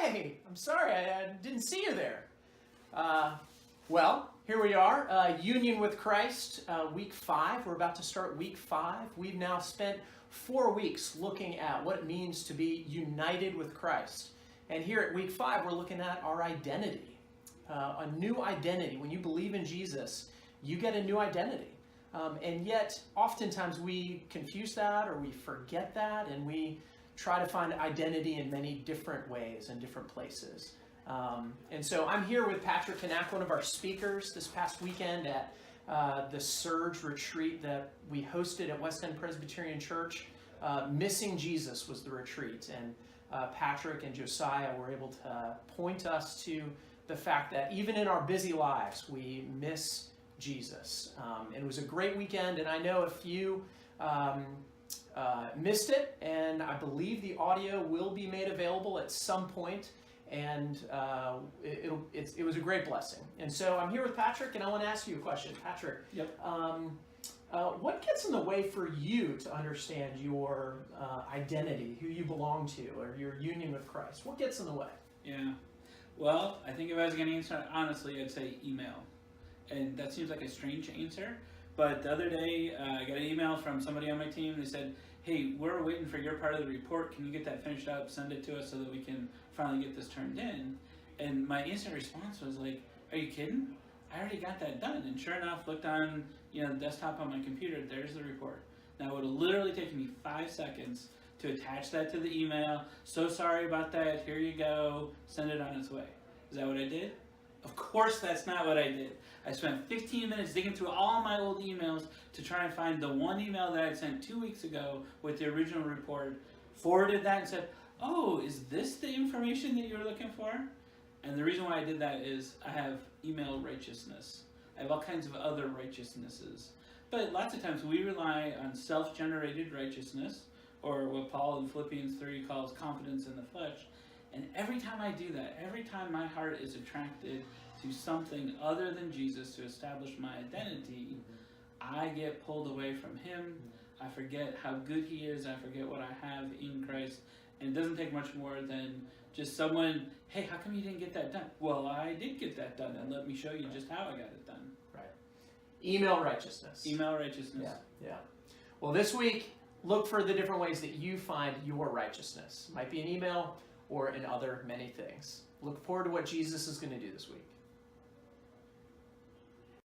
Hey, I'm sorry, I didn't see you there. Well, here we are, Union with Christ, week 5. We're about to start week 5. We've now spent 4 weeks looking at what it means to be united with Christ. And here at week 5, we're looking at our identity, a new identity. When you believe in Jesus, you get a new identity. And yet, oftentimes we confuse that or we forget that, and we try to find identity in many different ways and different places. And so I'm here with Patric Knaak, one of our speakers this past weekend at the Serge retreat that we hosted at West End Presbyterian Church. Missing Jesus was the retreat, and Patric and Josiah were able to point us to the fact that even in our busy lives, we miss Jesus. And it was a great weekend, and I know a few missed it, and I believe the audio will be made available at some point, and it was a great blessing. And so I'm here with Patric, and I want to ask you a question. Patric, Yep. What gets in the way for you to understand your identity, who you belong to, or your union with Christ? What gets in the way? Yeah. Well, I think if I was going to answer honestly, I'd say email. And that seems like a strange answer. But the other day, I got an email from somebody on my team. They said, hey, we're waiting for your part of the report. Can you get that finished up, send it to us so that we can finally get this turned in? And my instant response was like, are you kidding? I already got that done. And sure enough, looked on the desktop on my computer, there's the report. Now, it would have literally taken me 5 seconds to attach that to the email. So sorry about that. Here you go. Send it on its way. Is that what I did? Of course that's not what I did. I spent 15 minutes digging through all my old emails to try and find the one email that I sent 2 weeks ago with the original report, forwarded that and said, oh, is this the information that you were looking for? And the reason why I did that is I have email righteousness. I have all kinds of other righteousnesses. But lots of times we rely on self-generated righteousness, or what Paul in Philippians 3 calls confidence in the flesh. And every time I do that, every time my heart is attracted to something other than Jesus to establish my identity, I get pulled away from Him. I forget how good He is. I forget what I have in Christ. And it doesn't take much more than just someone, hey, how come you didn't get that done? Well, I did get that done, and let me show you just how I got it done. Right. Email righteousness. Email righteousness. Yeah. Well, this week, look for the different ways that you find your righteousness. Might be an email or in other many things. Look forward to what Jesus is going to do this week.